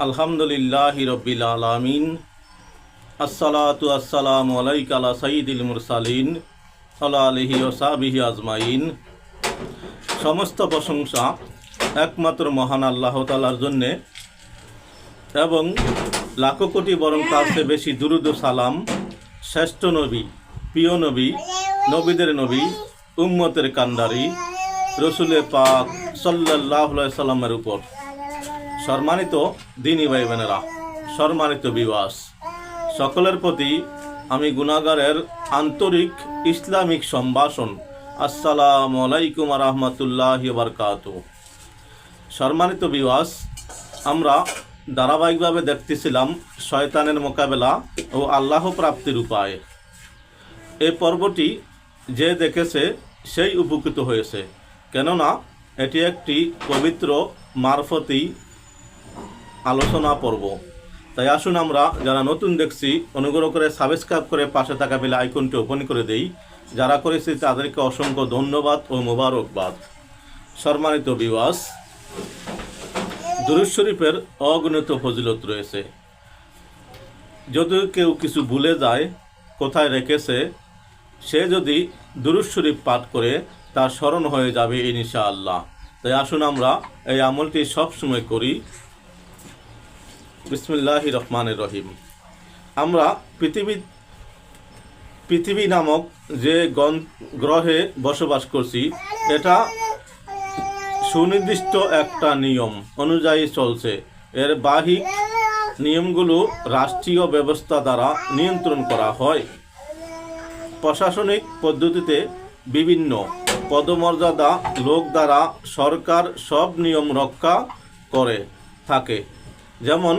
আলহামদুলিল্লাহি রব্বিল আলামিন। আসসালাতু আসসালামু আলাইকা আলা সাইয়্যিদিল মুরসালিন ওয়া আলিহি ওয়া সাহবিহি আজমাইন। সমস্ত প্রশংসা একমাত্র মহান আল্লাহ তাআলার জন্যে এবং লাখো কোটি বরং তার চেয়ে বেশি দুরূদ ও সালাম শ্রেষ্ঠ নবী, প্রিয় নবী, নবীদের নবী, উম্মতের কান্ডারি রসুলে পাক সাল্লাল্লাহু আলাইহি সাল্লামের উপর। সম্মানিত দিনী ভাই বোনেরা, সম্মানিত বিবাস, সকলের প্রতি আমি গুনাহগারের আন্তরিক ইসলামিক সম্ভাষণ আসসালামু আলাইকুম ওয়া রাহমাতুল্লাহি ওয়া বারাকাতুহু। সম্মানিত বিবাস, আমরা ধারাবাহিকভাবে দেখতেছিলাম শয়তানের মোকাবেলা ও আল্লাহ প্রাপ্তির উপায়। এই পর্বটি যে দেখেছে সেই উপকৃত হয়েছে, কেননা এটি একটি পবিত্র মারফতি আলোচনা পর্ব। তাই আসুন আমরা যারা নতুন দেখছি অনুগ্রহ করে সাবস্ক্রাইব করে পাশে থাকা বেল আইকনটি ওপেন করে দেই। যারা করেছি তাদেরকে অসংখ্য ধন্যবাদ ও মোবারকবাদ। সম্মানিত বিওয়াস, দুরূদ শরীফের অগণিত ফজিলত রয়েছে। যদি কেউ কিছু ভুলে যায় কোথায় রেখেছে, সে যদি দুরূদ শরীফ পাঠ করে তার স্মরণ হয়ে যাবে ইনশাআল্লাহ। তাই আসুন আমরা এই আমলটি সবসময় করি। বিসমিল্লাহির রহমানির রহিম। আমরা পৃথিবী নামক যে গ্রহে বসবাস করছি, এটা সুনির্দিষ্ট একটা নিয়ম অনুযায়ী চলছে। এর বাহ্যিক নিয়মগুলো রাষ্ট্রীয় ব্যবস্থা দ্বারা নিয়ন্ত্রণ করা হয়। প্রশাসনিক পদ্ধতিতে বিভিন্ন পদমর্যাদা লোক দ্বারা সরকার সব নিয়ম রক্ষা করে থাকে। যেমন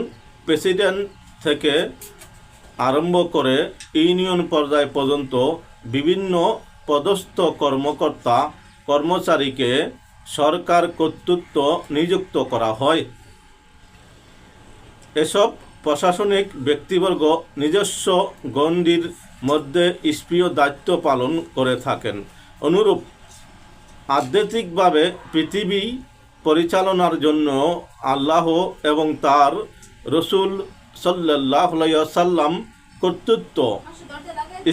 প্রেসিডেন্ট থেকে আরম্ভ করে ইউনিয়ন পর্যায় পর্যন্ত বিভিন্ন পদস্থ কর্মকর্তা কর্মচারীকে সরকার কর্তৃক নিযুক্ত করা হয়। এসব প্রশাসনিক ব্যক্তিবর্গ নিজস্ব গণ্ডির মধ্যে স্বীয় দায়িত্ব পালন করে থাকেন। অনুরূপ আধ্যাত্মিকভাবে পৃথিবী পরিচালনার জন্য আল্লাহ এবং তার রসুল সাল্লাল্লাহু আলাইহি ওয়াসাল্লাম কর্তৃক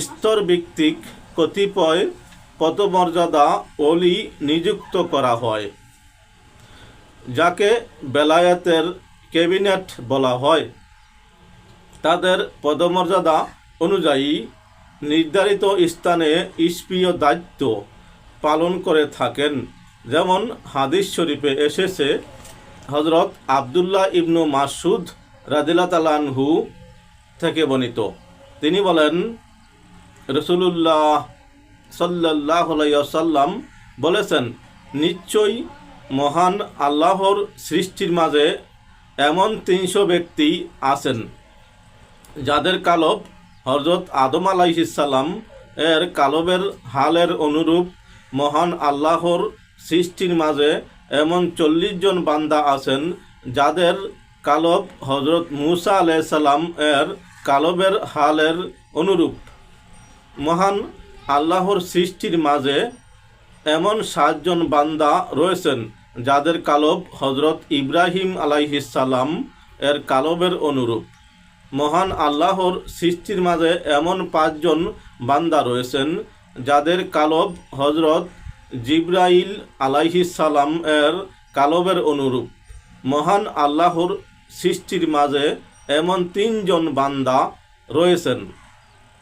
স্তর ভিত্তিক কতিপয় পদমর্যাদা ওলি নিযুক্ত করা হয়, যাকে বেলায়েতের ক্যাবিনেট বলা হয়। তাদের পদমর্যাদা অনুযায়ী নির্ধারিত স্থানে স্বীয় দায়িত্ব পালন করে থাকেন। যেমন হাদিস শরীফে এসেছে, হযরত আব্দুল্লাহ ইবনু মাসউদ রাদিয়াল্লাহু তাআলা আনহু থেকে বর্ণিত, তিনি বলেন, রাসূলুল্লাহ সাল্লাল্লাহু আলাইহি ওয়াসাল্লাম বলেছেন, নিশ্চয়ই মহান আল্লাহর সৃষ্টির মাঝে এমন 300 ব্যক্তি আছেন যাদের কালব হযরত আদম আলাইহিস সালাম এর কালবের হালের অনুরূপ। মহান আল্লাহর সৃষ্টির মাঝে এমন 40 জন বান্দা আছেন যাদের কালব হযরত মূসা আলাইহিস সালাম এর কালবের হালের অনুরূপ। মহান আল্লাহর সৃষ্টির মাঝে এমন 7 জন বান্দা রয়েছেন যাদের কালব হযরত ইব্রাহিম আলাইহিস সালাম এর কালবের অনুরূপ। মহান আল্লাহর সৃষ্টির মাঝে এমন 5 জন বান্দা রয়েছেন যাদের কালব হযরত জিবরাইল আলাইহিস সালাম এর কালবের অনুরূপ। মহান আল্লাহর সৃষ্টির মাঝে এমন 3 জন বান্দা রয়েছেন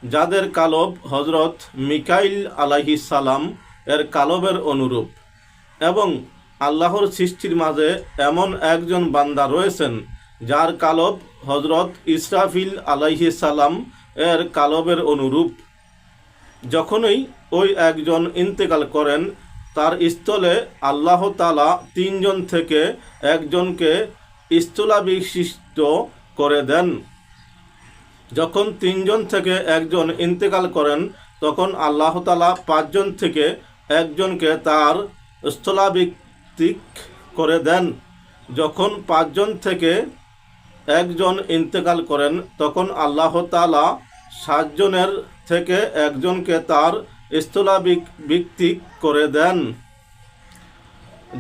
যাদের কালব হযরত মিকাইল আলাইহিস সালাম এর কালবের অনুরূপ, এবং আল্লাহর সৃষ্টির মাঝে এমন একজন বান্দা রয়েছেন যার কালব হযরত ইসরাফিল আলাইহিস সালাম এর কালবের অনুরূপ। যখনই ওই একজন ইন্তেকাল করেন, তার স্থলে আল্লাহ তাআলা 3 জন থেকে একজনকে স্থলাভিষিক্ত করে দেন। যখন 3 জন থেকে একজন ইন্তেকাল করেন, তখন আল্লাহ তাআলা 5 জন থেকে একজনকে তার স্থলাভিষিক্ত করে দেন। যখন 5 জন থেকে একজন ইন্তেকাল করেন, তখন আল্লাহ তাআলা 7 জনের থেকে একজনকে তার স্থলাভিষিক্ত করে দেন।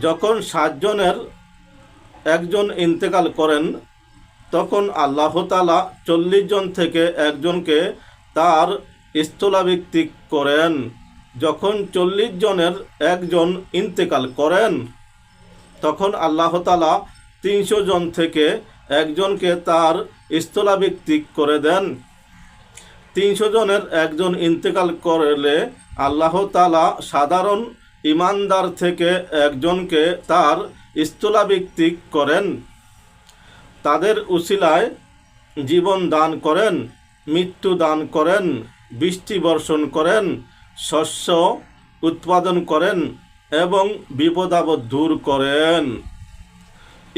যখন 7 জনের একজন ইন্তেকাল করেন, তখন আল্লাহ তাআলা 40 জন থেকে একজনকে তার স্থলাভিষিক্ত করেন। যখন 40 জনের একজন ইন্তেকাল করেন তখন আল্লাহ তাআলা 300 জন থেকে একজনকে তার স্থলাভিষিক্ত করে দেন। 300 জনের একজন ইন্তেকাল করলে আল্লাহ তাআলা সাধারণ ইমানদার থেকে একজনকে তার স্থলাভিষিক্ত করেন। তাদের উসিলায় জীবন দান করেন, মৃত্যু দান করেন, বৃষ্টি বর্ষণ করেন, শস্য উৎপাদন করেন এবং বিপদাপদ দূর করেন।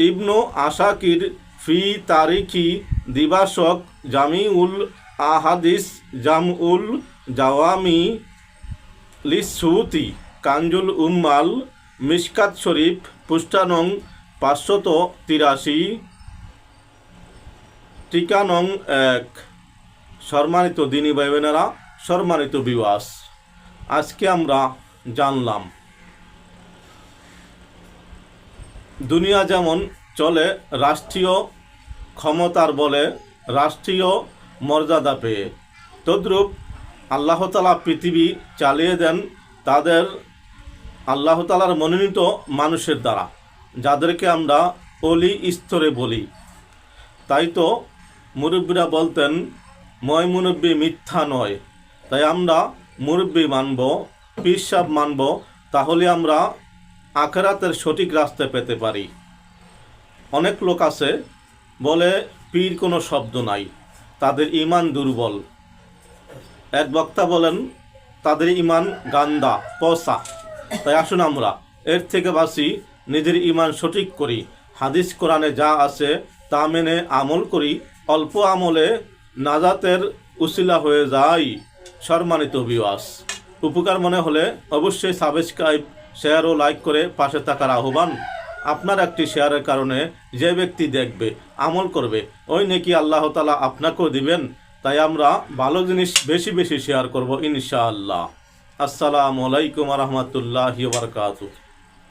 ইবনু আসাকির ফি তারিখি দিবাসক জামিউল আহাদিস জামউল জাওয়ামি লিসুতি কানজুল উম্মাল মিশকাত শরীফ পৃষ্ঠা নং 583 টিকা নং 1। সম্মানিত দিনী ভাই বোনেরা, সম্মানিত বিওয়াস, আজকে আমরা জানলাম দুনিয়া যেমন চলে রাষ্ট্রীয় ক্ষমতার বলে, রাষ্ট্রীয় মর্যাদা পেয়ে, তদ্রূপ আল্লাহ তাআলা পৃথিবী চালিয়ে দেন তাদের আল্লাহ তাআলার মনোনীত মানুষের দ্বারা, যাদেরকে আমরা অলি স্তরে বলি। তাই তো মুরব্বীরা বলতেন ময় মুরব্বী মিথ্যা নয়। তাই আমরা মুরব্বী মানব, পীর সাহেব মানব, তাহলে আমরা আখিরাতের সঠিক রাস্তা পেতে পারি। অনেক লোক আছে বলে পীর কোনো শব্দ নাই, তাদের ঈমান দুর্বল। এক বক্তা বলেন তাদের ঈমান গান্দা পচা। তাই আসুন আমরা এর থেকে বাঁচি, নিজের ঈমান সঠিক করি, হাদিস কোরআনে যা আছে তা মেনে আমল করি। অল্প আমলে নাজাতের উসিলা হয়ে যায়। সম্মানিত ভিউয়ার্স, উপকার মনে হলে অবশ্যই সাবস্ক্রাইব, শেয়ার ও লাইক করে পাশে থাকার আহ্বান। আপনার একটি শেয়ারের কারণে যে ব্যক্তি দেখবে, আমল করবে, ওই নেকি আল্লাহ তাআলা আপনাকেও দিবেন। তাই আমরা ভালো জিনিস বেশি বেশি শেয়ার করব ইনশাআল্লাহ। আসসালামু আলাইকুম ওয়া রাহমাতুল্লাহি ওয়া বারাকাতুহু।